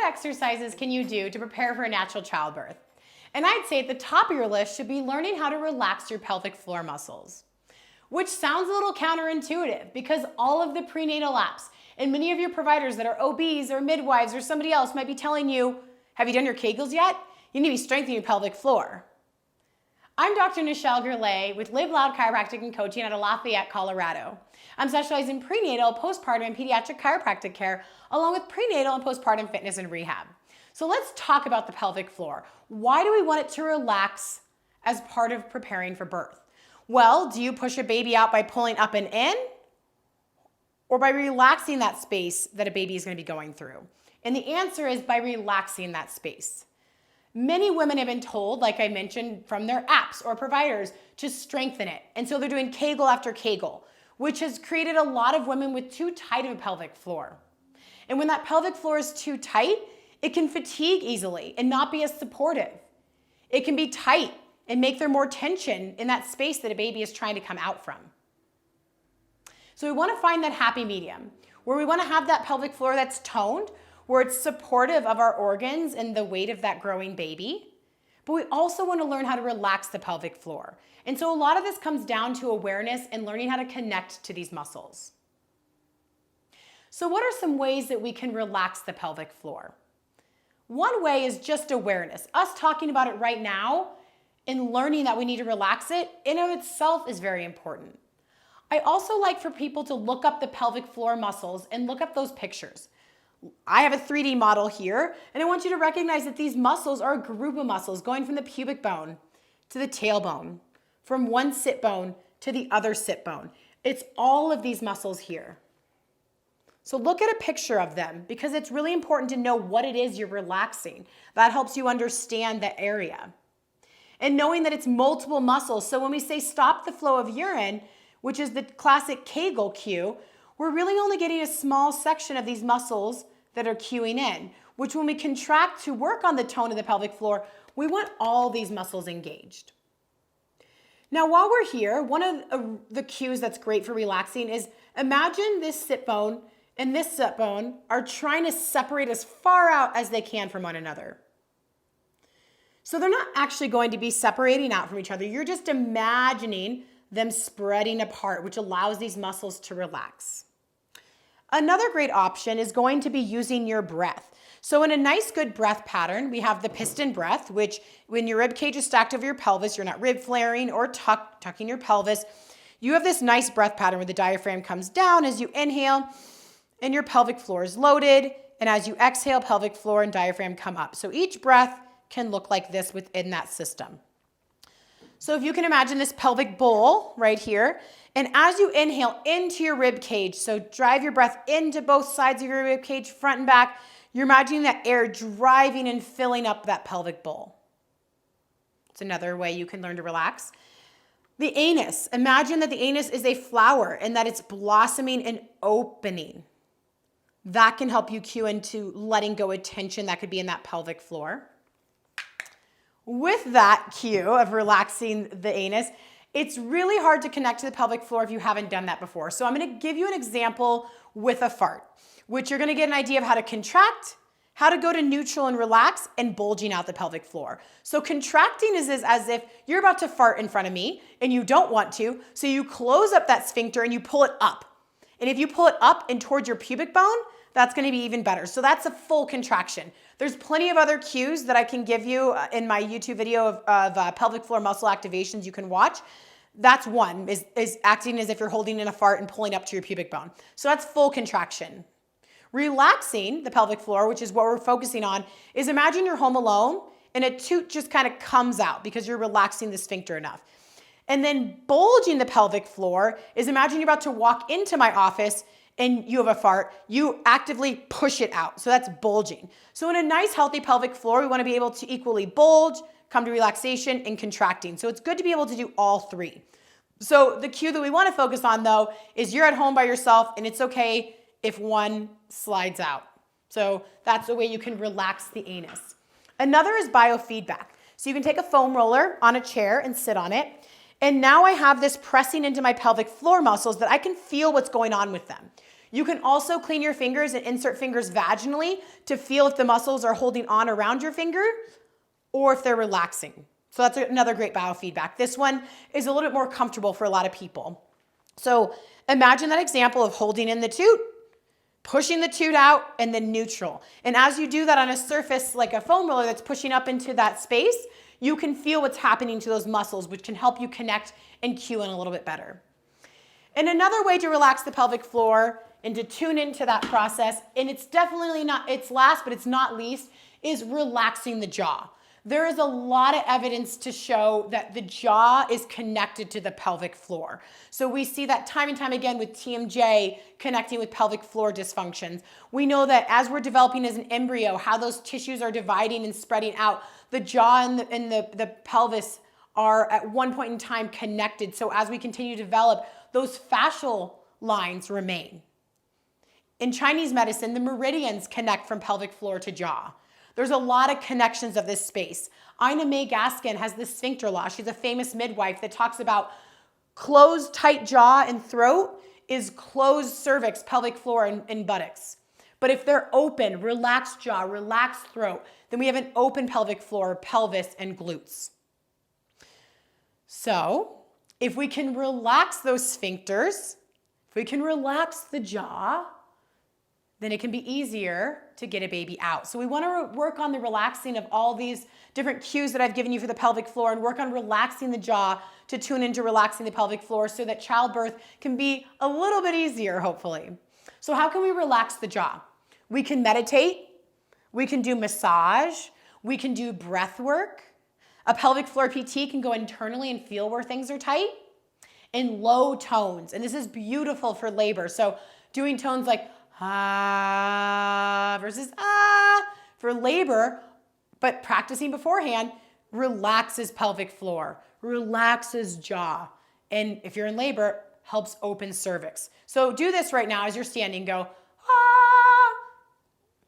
what exercises can you do to prepare for a natural childbirth? And I'd say at the top of your list should be learning how to relax your pelvic floor muscles, which sounds a little counterintuitive because all of the prenatal apps and many of your providers that are OBs or midwives or somebody else might be telling you, have you done your Kegels yet? You need to be strengthening your pelvic floor. I'm Dr. Nichelle Gurule with Loud Chiropractic and Coaching out of Lafayette, Colorado. I'm specialized in prenatal, postpartum, and pediatric chiropractic care, along with prenatal and postpartum fitness and rehab. So let's talk about the pelvic floor. Why do we want it to relax as part of preparing for birth? Well, do you push a baby out by pulling up and in, or by relaxing that space that a baby is going to be going through? And the answer is by relaxing that space. Many women have been told, like I mentioned, from their apps or providers to strengthen it. And so they're doing Kegel after Kegel, which has created a lot of women with too tight of a pelvic floor. And when that pelvic floor is too tight, it can fatigue easily and not be as supportive. It can be tight and make there more tension in that space that a baby is trying to come out from. So we want to find that happy medium where we want to have that pelvic floor that's toned, where it's supportive of our organs and the weight of that growing baby. But we also want to learn how to relax the pelvic floor. And so a lot of this comes down to awareness and learning how to connect to these muscles. So what are some ways that we can relax the pelvic floor? One way is just awareness. Us talking about it right now and learning that we need to relax it in of itself is very important. I also like for people to look up the pelvic floor muscles and look up those pictures. I have a 3D model here, and I want you to recognize that these muscles are a group of muscles going from the pubic bone to the tailbone, from one sit bone to the other sit bone. It's all of these muscles here. So look at a picture of them because it's really important to know what it is you're relaxing. That helps you understand the area. And knowing that it's multiple muscles. So when we say stop the flow of urine, which is the classic Kegel cue, we're really only getting a small section of these muscles that are cueing in, which when we contract to work on the tone of the pelvic floor, we want all these muscles engaged. Now, while we're here, one of the cues that's great for relaxing is imagine this sit bone and this sit bone are trying to separate as far out as they can from one another. So they're not actually going to be separating out from each other. You're just imagining them spreading apart, which allows these muscles to relax. Another great option is going to be using your breath. So in a nice, good breath pattern, we have the piston breath, which when your rib cage is stacked over your pelvis, you're not rib flaring or tucking your pelvis. You have this nice breath pattern where the diaphragm comes down as you inhale and your pelvic floor is loaded. And as you exhale, pelvic floor and diaphragm come up. So each breath can look like this within that system. So if you can imagine this pelvic bowl right here, and as you inhale into your rib cage, so drive your breath into both sides of your rib cage, front and back, you're imagining that air driving and filling up that pelvic bowl. It's another way you can learn to relax. The anus, imagine that the anus is a flower and that it's blossoming and opening. That can help you cue into letting go of tension that could be in that pelvic floor. With that cue of relaxing the anus, it's really hard to connect to the pelvic floor if you haven't done that before. So I'm going to give you an example with a fart, which you're going to get an idea of how to contract, how to go to neutral and relax, and bulging out the pelvic floor. So contracting is as if you're about to fart in front of me and you don't want to, so you close up that sphincter and you pull it up. And if you pull it up and towards your pubic bone, that's going to be even better. So that's a full contraction. There's plenty of other cues that I can give you in my YouTube video of pelvic floor muscle activations you can watch. That's one, is acting as if you're holding in a fart and pulling up to your pubic bone. So that's full contraction. Relaxing the pelvic floor, which is what we're focusing on, is imagine you're home alone and a toot just kind of comes out because you're relaxing the sphincter enough. And then bulging the pelvic floor is imagine you're about to walk into my office and you have a fart, you actively push it out. So that's bulging. So in a nice, healthy pelvic floor, we want to be able to equally bulge, come to relaxation, and contracting. So it's good to be able to do all three. So the cue that we want to focus on, though, is you're at home by yourself, and it's okay if one slides out. So that's the way you can relax the anus. Another is biofeedback. So you can take a foam roller on a chair and sit on it. And now I have this pressing into my pelvic floor muscles that I can feel what's going on with them. You can also clean your fingers and insert fingers vaginally to feel if the muscles are holding on around your finger or if they're relaxing. So that's another great biofeedback. This one is a little bit more comfortable for a lot of people. So imagine that example of holding in the toot, pushing the toot out, and then neutral. And as you do that on a surface like a foam roller that's pushing up into that space, you can feel what's happening to those muscles, which can help you connect and cue in a little bit better. And another way to relax the pelvic floor and to tune into that process, and it's definitely not, it's last, but it's not least, is relaxing the jaw. There is a lot of evidence to show that the jaw is connected to the pelvic floor. So we see that time and time again with TMJ connecting with pelvic floor dysfunctions. We know that as we're developing as an embryo, how those tissues are dividing and spreading out, the jaw and the pelvis are at one point in time connected. So as we continue to develop, those fascial lines remain. In Chinese medicine, the meridians connect from pelvic floor to jaw. There's a lot of connections of this space. Ina May Gaskin has this sphincter law. She's a famous midwife that talks about closed, tight jaw and throat is closed cervix, pelvic floor, and buttocks. But if they're open, relaxed jaw, relaxed throat, then we have an open pelvic floor, pelvis, and glutes. So if we can relax those sphincters, if we can relax the jaw, then it can be easier to get a baby out. So we want to work on the relaxing of all these different cues that I've given you for the pelvic floor and work on relaxing the jaw to tune into relaxing the pelvic floor so that childbirth can be a little bit easier, hopefully. So how can we relax the jaw? We can meditate, we can do massage, we can do breath work. A pelvic floor PT can go internally and feel where things are tight. And low tones, and this is beautiful for labor. So doing tones like ah versus ah for labor, but practicing beforehand relaxes pelvic floor, relaxes jaw, and if you're in labor, helps open cervix. So do this right now as you're standing, go ah,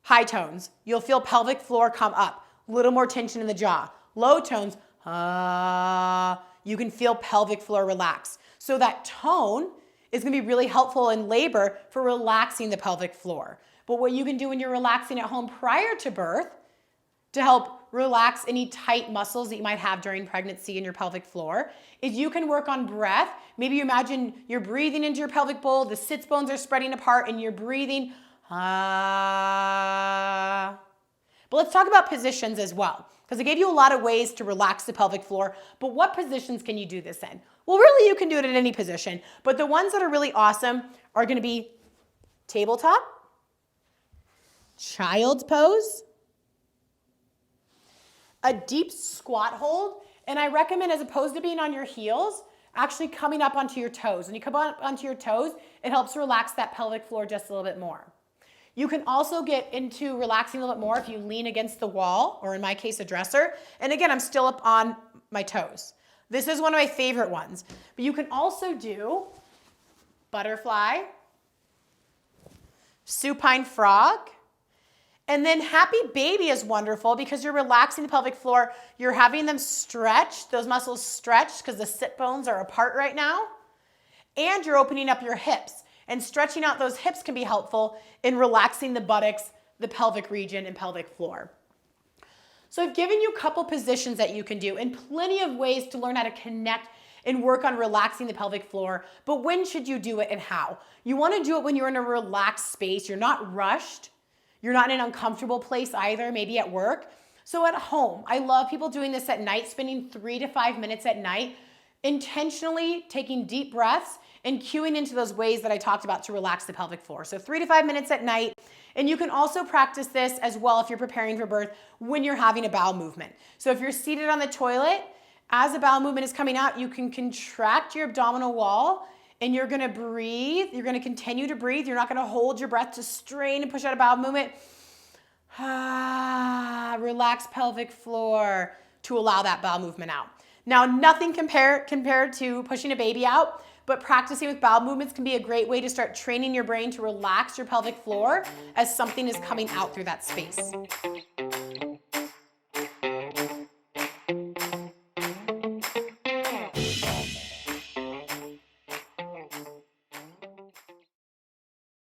high tones. You'll feel pelvic floor come up, a little more tension in the jaw. Low tones, ah, you can feel pelvic floor relax. So that tone is gonna be really helpful in labor for relaxing the pelvic floor. But what you can do when you're relaxing at home prior to birth to help relax any tight muscles that you might have during pregnancy in your pelvic floor is you can work on breath. Maybe you imagine you're breathing into your pelvic bowl, the sits bones are spreading apart and you're breathing, ah. But let's talk about positions as well, because I gave you a lot of ways to relax the pelvic floor, but what positions can you do this in? Well, really, you can do it in any position, but the ones that are really awesome are gonna be tabletop, child's pose, a deep squat hold, and I recommend, as opposed to being on your heels, actually coming up onto your toes. When you come up onto your toes, it helps relax that pelvic floor just a little bit more. You can also get into relaxing a little bit more if you lean against the wall, or in my case, a dresser. And again, I'm still up on my toes. This is one of my favorite ones. But you can also do butterfly, supine frog, and then happy baby is wonderful because you're relaxing the pelvic floor. You're having them stretch, those muscles stretch because the sit bones are apart right now. And you're opening up your hips. And stretching out those hips can be helpful in relaxing the buttocks, the pelvic region, and pelvic floor. So I've given you a couple positions that you can do and plenty of ways to learn how to connect and work on relaxing the pelvic floor, but when should you do it and how? You want to do it when you're in a relaxed space. You're not rushed. You're not in an uncomfortable place either, maybe at work. So at home, I love people doing this at night, spending 3 to 5 minutes at night, intentionally taking deep breaths and cueing into those ways that I talked about to relax the pelvic floor. So 3 to 5 minutes at night. And you can also practice this as well if you're preparing for birth when you're having a bowel movement. So if you're seated on the toilet, as a bowel movement is coming out, you can contract your abdominal wall and you're gonna breathe. You're gonna continue to breathe. You're not gonna hold your breath to strain and push out a bowel movement. Relax pelvic floor to allow that bowel movement out. Now, nothing compared to pushing a baby out, but practicing with bowel movements can be a great way to start training your brain to relax your pelvic floor as something is coming out through that space.